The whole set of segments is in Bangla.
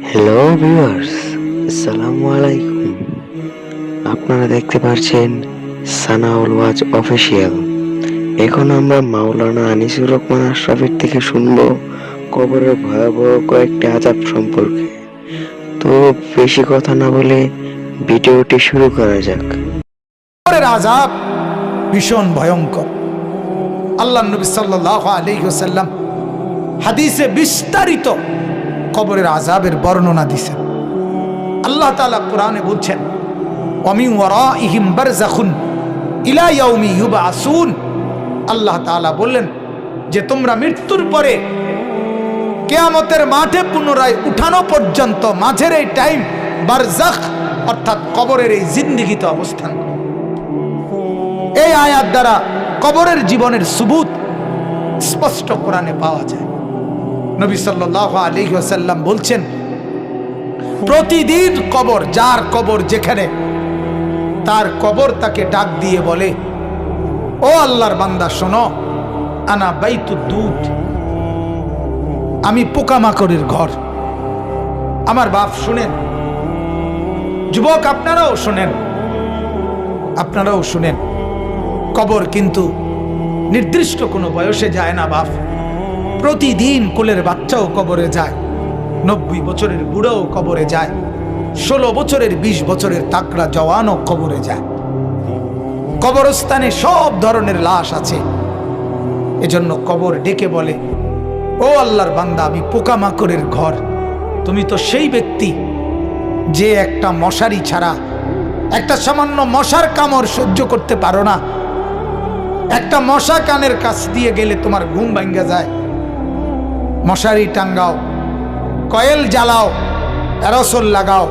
হ্যালো ভিউয়ার্স, আসসালামু আলাইকুম। আপনারা দেখতে পাচ্ছেন সানাউল ওয়াজ অফিসিয়াল। এখন আমরা মাওলানা আনিসুর রহমান আশরাফের থেকে শুনবো কবরের ভয়াবহ কয়েকটি আযাব সম্পর্কে। তো বেশি কথা না বলে ভিডিওটি শুরু করা যাক। কবরের আযাব ভীষণ ভয়ঙ্কর। আল্লাহ নবী সাল্লাল্লাহু আলাইহি ওয়াসাল্লাম হাদিসে বিস্তারিত কবরের আযাবের বর্ণনা দিয়েছেন। আল্লাহ তাআলা কোরআনে বলছেন, ওয়া মিন ওয়ারাইহিম বারযাখুন ইলা ইয়াউমি ইউবআসুন। আল্লাহ তাআলা বললেন যে তোমরা মৃত্যুর পরে কিয়ামতের মাঠে পুনরায় উঠানো পর্যন্ত মাঝের এই টাইম বারযাখ অর্থাৎ কবরের এই জিন্দেগিতে অবস্থান। এই আয়াত দ্বারা কবরের জীবনের সুবুত স্পষ্ট কোরআনে পাওয়া যায়। নবী সাল্লাল্লাহু আলাইহি ওয়াসাল্লাম বলছেন, প্রতিদিন কবর, যার কবর যেখানে, তার কবর তাকে ডাক দিয়ে বলে, ও আল্লাহর বান্দা শোনো, আনা বাইতুদ দুদ, আমি পোকামাকড়ের ঘর। আমার বাপ শুনেন, যুবক আপনারাও শুনেন, আপনারাও শুনেন, কবর কিন্তু নির্দিষ্ট কোনো বয়সে যায় না বাপ। প্রতিদিন কোলের বাচ্চাও কবরে যায়, 90 বছরের বুড়াও কবরে যায়, 16 বছরের 20 বছরের তাকড়া জওয়ানও কবরে যায়। কবরস্থানে সব ধরনের লাশ আছে। এজন্য কবর ডেকে বলে, ও আল্লাহর বান্দা, আমি পোকামাকড়ের ঘর। তুমি তো সেই ব্যক্তি যে একটা মশারি ছাড়া, একটা সামান্য মশার কামড় সহ্য করতে পারো না। একটা মশা কানের কাছ দিয়ে গেলে তোমার ঘুম ভাঙ্গা যায়। মশারি টাঙ্গাও, কয়েল জ্বালাও, অ্যারোসল লাগাও,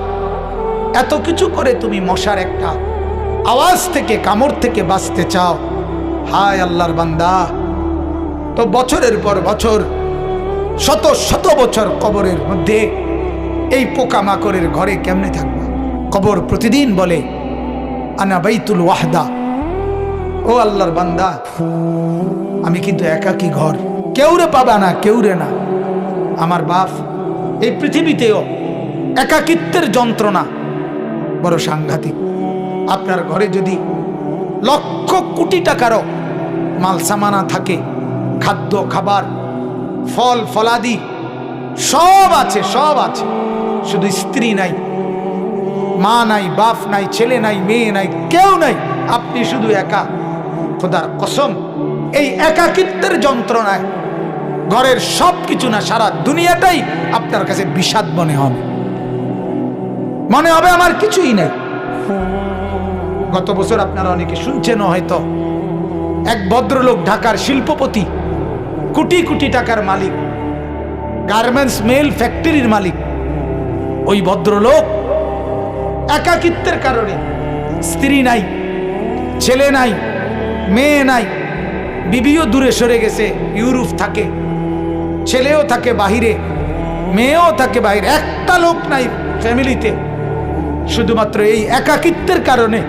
এত কিছু করে তুমি মশার একটা আওয়াজ থেকে, কামড় থেকে বাঁচতে চাও। হায় আল্লাহর বান্দা, তো বছরের পর বছর, শত শত বছর কবরের মধ্যে এই পোকামাকড়ের ঘরে কেমনে থাকবে? কবর প্রতিদিন বলে, আনা বাইতুল ওয়াহদা, ও আল্লাহর বান্দা, আমি কিন্তু একাকী ঘর, কেউরে পাবা না, কেউরে না। আমার বাপ, এই পৃথিবীতেও একাকিত্বের যন্ত্রণা বড় সাংঘাতিক। আপনার ঘরে যদি লক্ষ কোটি টাকারও মাল সামানা থাকে, খাদ্য খাবার, ফল ফলাদি সব আছে, সব আছে, শুধু স্ত্রী নাই, মা নাই, বাপ নাই, ছেলে নাই, মেয়ে নাই, কেউ নাই, আপনি শুধু একা। খোদার কসম, এই একাকিত্বের যন্ত্রণায় ঘরের সব কিছু না, সারা দুনিয়াটাই আপনার কাছে বিষাদ মনে হবে। মনে হবে আমার কিছুই নেই। গত বছর আপনারা অনেকে শুনছেন হয়তো, এক ভদ্রলোক, ঢাকার শিল্পপতি, কোটি কোটি টাকার মালিক, গার্মেন্টস মেল ফ্যাক্টরির মালিক, ওই ভদ্রলোক একাকিত্বের কারণে, স্ত্রী নাই, ছেলে নাই, মেয়ে নাই, বিবিও দূরে সরে গেছে, ইউরোপ থাকে, ছেলেও থাকে বাহিরে, মেয়েও থাকে বাহিরে, একটা লোক নাই ফ্যামিলিতে। শুধুমাত্র এই একাকিত্বের কারণে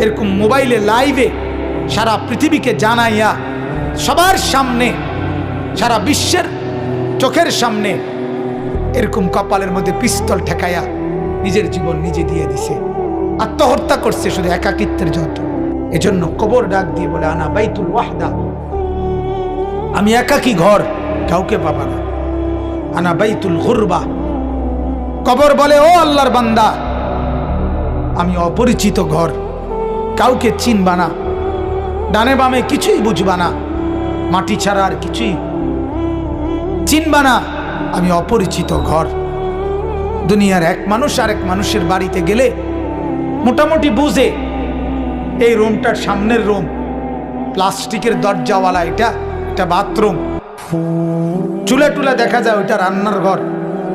এরকম মোবাইলে লাইভে সারা পৃথিবীকে জানাইয়া, সবার সামনে, সারা বিশ্বের চোখের সামনে এরকম কপালের মধ্যে পিস্তল ঠেকাইয়া নিজের জীবন নিজে দিয়ে দিছে, আত্মহত্যা করছে শুধু একাকিত্বের যন্ত্র। এজন্য কবর ডাক দিয়ে বলে, আনা বাইতুল ওয়াহদা, আমি একাকী ঘর, কাউকে পাবা না। আনা বাইতুল গুরবা, কবর বলে, ও আল্লাহর বান্দা, আমি অপরিচিত ঘর, কাউকে চিনবা না, ডানে বামে কিছুই বুঝবা না, মাটি ছাড়া আর কিছুই চিনবা না, আমি অপরিচিত ঘর। দুনিয়ার এক মানুষ আর এক মানুষের বাড়িতে গেলে মোটামুটি বুঝে, এই রুমটার সামনের রুম, প্লাস্টিকের দরজাওয়ালা, এটা বাথরুম, চুলা টুলা দেখা যায়, ওইটা রান্নার ঘর,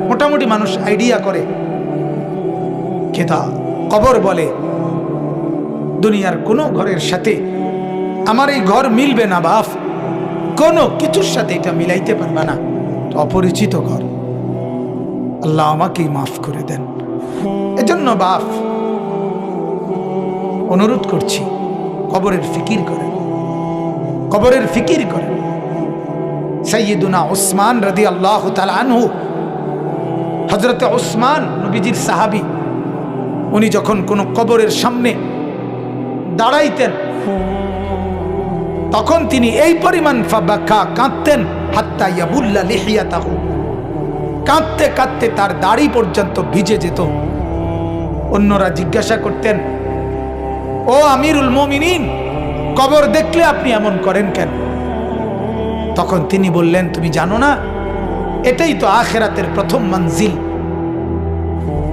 মোটামুটি মানুষ আইডিয়া করে। খেতা কবর বলে, দুনিয়ার কোনো ঘরের সাথে আমার এই ঘর মিলবে না বাপ, কোনো কিছুর সাথে এটা মিলাইতে পারবে না, অপরিচিত ঘর। আল্লাহ আমাকেই মাফ করে দেন। এজন্য বাপ, অনুরোধ করছি, কবরের ফিকির করেন, কবরের ফিকির করেন। সাইয়্যিদুনা উসমান রাদিয়াল্লাহু তাআলা আনহু হযরতে ওসমান নবীজির সাহাবী, উনি যখন কোনো কবরের সামনে দাঁড়াইতেন তখন তিনি এই পরিমাণ ফাবাকা কাঁদতেন, হাত্তা ইয়াবুল্লা লিহিয়াতাহু, কাঁদতে কাঁদতে তার দাড়ি পর্যন্ত ভিজে যেত। অন্যরা জিজ্ঞাসা করতেন, ও আমিরুল মুমিনিন, কবর দেখলে আপনি এমন করেন কেন? তখন তিনি বললেন, তুমি জানো না, এটাই তো আখিরাতের প্রথম মঞ্জিল।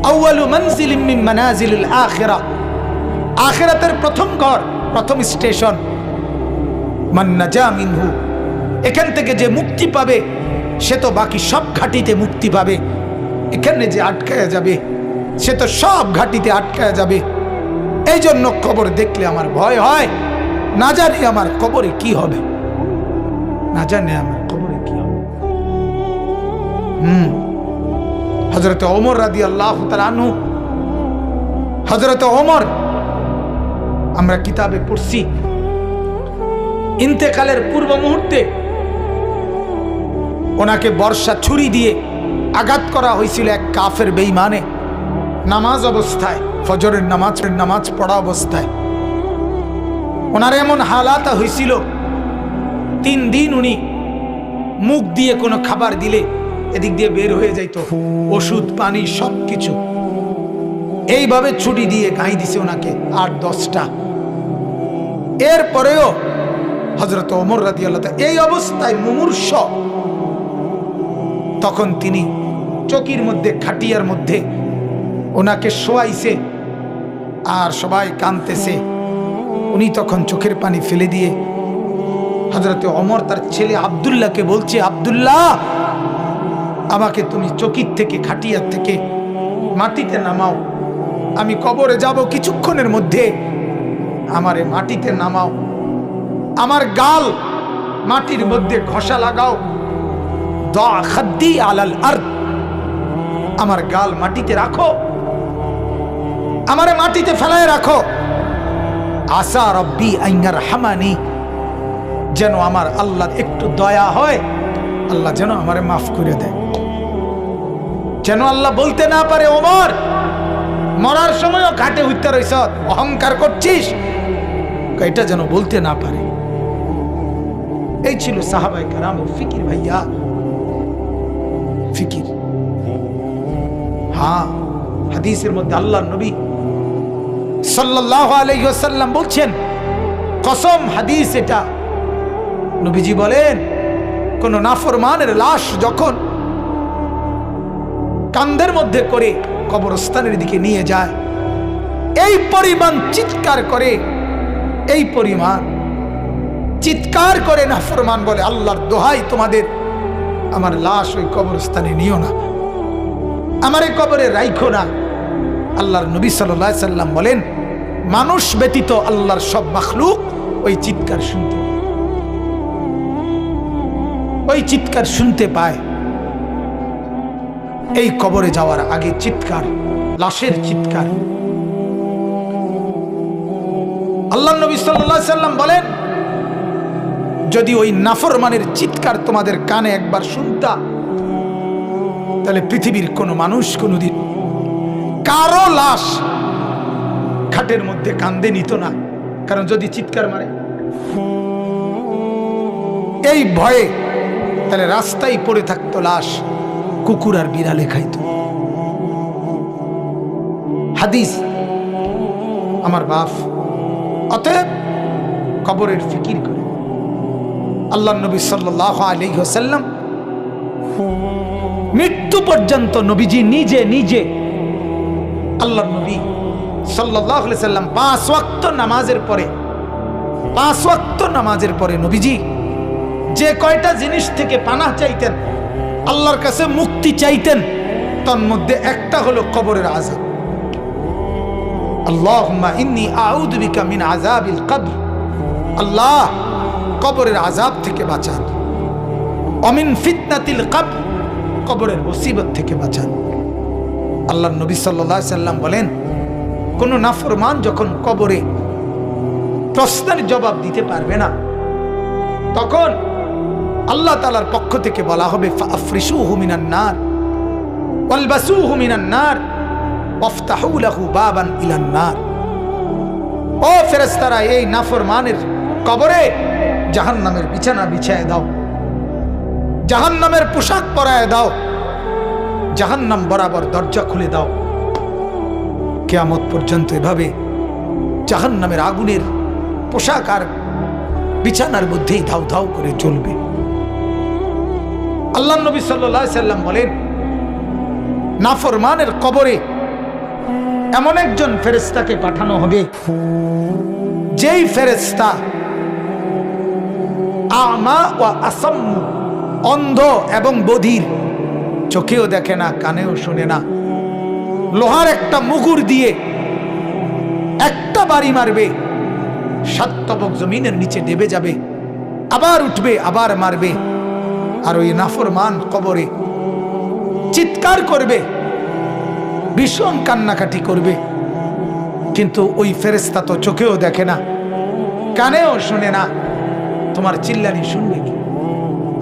আউয়ালু মানজিলিম মিন মানাজিলিল আখিরাহ, আখিরাতের প্রথম ঘর, প্রথম স্টেশন। মান নাজা মিনহু, এখান থেকে যে মুক্তি পাবে সে তো বাকি সব ঘাটিতে মুক্তি পাবে। এখানে যে আটকায়া যাবে সে তো সব ঘাটিতে আটকায়া যাবে। এই জন্য কবর দেখলে আমার ভয় হয়, না জানি আমার কবরে কি হবে, না জানি আমার কবরে কি হবে। হযরত ওমর রাদিয়াল্লাহু তাআলা আনহু, হযরত ওমর আমরা কিতাবে পড়ছি, ইন্তেকালের পূর্ব মুহূর্তে ওনাকে বর্ষা ছুরি দিয়ে আঘাত করা হয়েছিল এক কাফের বেঈমানে, নামাজ অবস্থায়, ফজরের নামাজ পড়া অবস্থায়। ওনার এমন হালাত হয়েছিল, 3 দিন উনি মুখ দিয়ে কোনো খাবার দিলে এদিক দিয়ে বের হয়ে যাইত, ওষুধ পানি সবকিছু। এইভাবে ছুরি দিয়ে গাই দিছে ওনাকে 8-10টা। এরপরেও হযরত ওমর রাদিয়াল্লাহু তাআলা এই অবস্থায় মুমূর্ষ, তখন তিনি চকির মধ্যে, খাটিয়ার মধ্যে ওনাকে শোয়াইছে আর সবাই কাঁদতেছে। উনি তখন চোখের পানি ফেলে দিয়ে হযরত ওমর তার ছেলে আব্দুল্লাহকে বলছে, আব্দুল্লাহ, আমাকে তুমি চকির থেকে, খাটিয়ার থেকে মাটিতে নামাও, আমি কবরে যাব কিছুক্ষণের মধ্যে, আমারে মাটিতে নামাও, আমার গাল মাটির মধ্যে ঘষা লাগাও, দা খাদ্দি আলাল আরদ, আমার গাল মাটিতে রাখো, আমারে মাটিতে ফেলায় রাখো, আসা রব্বি আন ইয়ারহামানি, যেন আমার আল্লাহ একটু দয়া হয়, আল্লাহ যেন আমারে মাফ করে দেয়। যেন আল্লাহ বলতে না পারে, ওমর মরার সময়ও ঘাটে উঠতে রইছ, অহংকার করছিস, এটা যেন বলতে না পারে। এই ছিল সাহাবায়ে কেরামের ফিকির ভাইয়া, ফিকির। হ্যাঁ, হাদিসের মধ্যে আল্লাহর নবী সাল্লাল্লাহু আলাইহি ওয়াসাল্লাম বলছেন, কসম, হাদিস এটা, নবীজি বলেন, কোন নাফরমানের লাশ যখন কাঁধের মধ্যে করে কবরস্থানের দিকে নিয়ে যায়, এই পরিমাণ চিৎকার করে, এই পরিমাণ চিৎকার করে নাফরমান বলে, আল্লাহর দোহাই তোমাদের, আমার লাশ ওই কবরস্থানে নিও না, আমার এই কবরে রাইখো না। আল্লাহর নবী সাল্লাল্লাহু আলাইহি সাল্লাম বলেন, মানুষ ব্যতীত আল্লাহর সব মাখলুক ওই চিৎকার শুনতে, ওই চিৎকার শুনতে পায়। এই কবরে যাওয়ার আগে চিৎকার, লাশের চিৎকার। আল্লাহর নবী সাল্লাল্লাহু আলাইহি সাল্লাম বলেন, যদি ওই নাফরমানের চিৎকার তোমাদের কানে একবার শুনতা, তাহলে পৃথিবীর কোনো মানুষ কোনোদিন কারো লাশ খাটের মধ্যে কান্দে নিত না। কারণ যদি চিৎকার মারে এই ভয়ে, তাহলে রাস্তায় পড়ে থাকতো লাশ, কুকুর আর বিড়ালে খাইত। হাদিস আমার বাপ। অতএব কবরের ফিকির করে আল্লাহর নবী সাল্লাল্লাহু আলাইহি ওয়াসাল্লাম মৃত্যু পর্যন্ত নবীজি নিজে নিজে, আল্লাহর নবী সাল্লাল্লাহু আলাইহি ওয়াসাল্লাম 5 ওয়াক্ত নামাজের পরে নবীজি যে কয়টা জিনিস থেকে পানাহ চাইতেন, আল্লাহর কাছে মুক্তি চাইতেন, তার মধ্যে একটা হলো কবরের আযাব। আল্লাহুম্মা ইন্নী আউযু বিকা মিন আযাবিল কবর, আল্লাহ কবরের আযাব থেকে বাঁচান। অমিন ফিতনাতিল কবর, কবরের মুসিবত থেকে বাঁচান। আল্লাহর নবী সাল্লাল্লাহু আলাইহি সাল্লাম বলেন, কোন নাফরমান যখন কবরে প্রশ্নের জবাব দিতে পারবে না, তখন আল্লাহ তাআলার পক্ষ থেকে বলা হবে, ফাআফরিশুহু মিনান নার, ওয়ালবাসুহু মিনান নার ওয়াফতাহু লাহু বাবান ইলান নার। ও ফেরেশতারা, এই নাফরমানের কবরে জাহান্নামের বিছানা বিছায় দাও, জাহান্নামের পোশাক পরায় দাও, জাহান্নাম বরাবর দরজা খুলে দাও। কিয়ামত পর্যন্ত এভাবে জাহান্নামের আগুনের পোশাক আর বিছানার মধ্যেই ধাউ ধাউ করে চলবে। আল্লাহ নবী সাল্লাল্লাহু আলাইহি সাল্লাম বলেন, নাফরমানের কবরে এমন একজন ফেরেশতাকে পাঠানো হবে, যেই ফেরেশতা আমা ওয়া আসাম্মু, অন্ধ এবং বধির, চোখেও দেখে না, কানেও শুনে না, লোহার একটা মুগুর দিয়ে একটা বাড়ি মারবে, 7 তবক জমিনের নিচে ডেবে যাবে, আবার উঠবে, আবার মারবে। আর ওই নাফরমান কবরে চিৎকার করবে, ভীষণ কান্নাকাটি করবে, কিন্তু ওই ফেরেশতা তো চোখেও দেখে না, কানেও শুনে না, তোমার চিল্লানি শুনবে কি?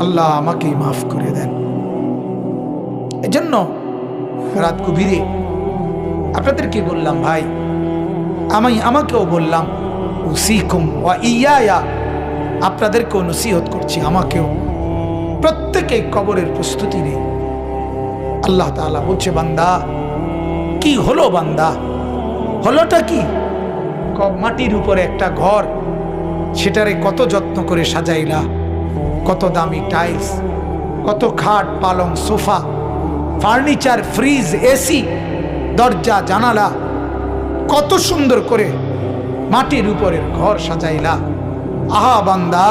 আল্লাহ আমাকেই মাফ করে দেন। এজন্য রাত গভীরে আপনাদেরকে বললাম, ভাই আমাকেও বললাম, উসিকুম ওয়া ইয়া, আপনাদেরকেও নসিহত করছি, আমাকেও। প্রত্যেকে কবরের প্রস্তুতি নেই। আল্লাহ তাআলা বলছে, বান্দা কি হলো? বান্দা হলোটা কি? মাটির উপরে একটা ঘর, সেটারে কত যত্ন করে সাজাইলা, কত দামি টাইলস, কত খাট পালং সোফা, ফার্নিচার, ফ্রিজ, এসি, দরজা জানালা, কত সুন্দর করে মাটির উপরের ঘর সাজাইলা। আহা বান্দা,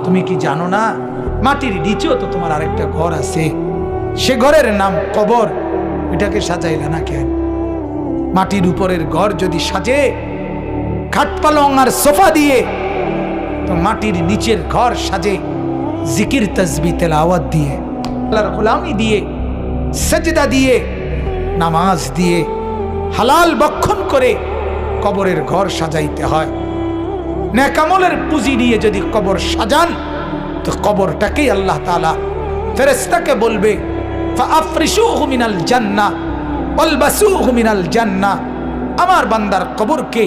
তুমি কি জানো না মাটির নিচেও তো তোমার আরেকটা ঘর আছে, সে ঘরের নাম কবর। এটাকে সাজাইলা না কেন? মাটির উপরের ঘর যদি সাজে খাট পালং আর সোফা দিয়ে, তো মাটির নিচের ঘর সাজে জিকির তাসবিহ তেলাওয়াত দিয়ে, আল্লাহর গোলামি দিয়ে, সেজদা দিয়ে, নামাজ দিয়ে, হালাল ভক্ষণ করে কবরের ঘর সাজাইতে হয়। নেক আমলের পুঁজি নিয়ে যদি কবর সাজান, তো কবরটাকেই আল্লাহ তাআলা ফেরেশতাকে বলবে, ফাআফরিশুহু মিনাল জান্নাহ ওয়ালবাসুহু মিনাল জান্নাহ, আমার বান্দার কবরকে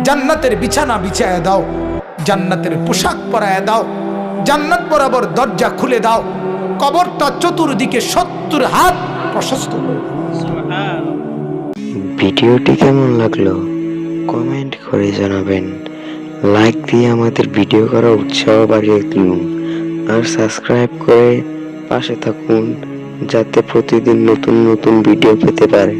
জান্নাতের বিছানা বিছায়া দাও, জান্নাতের পোশাক পরায়া দাও, জান্নাত বরাবর দরজা খুলে দাও, কবরটা চতুর্দিকে 70 হাত প্রশস্ত করে। ভিডিওটি কেমন লাগলো কমেন্ট করে জানাবেন। লাইক দিয়ে আমাদের ভিডিও করার উৎসাহ বাড়িয়ে তুলুন, আর সাবস্ক্রাইব করে পাশে থাকুন, যাতে প্রতিদিন নতুন নতুন ভিডিও পেতে পারেন।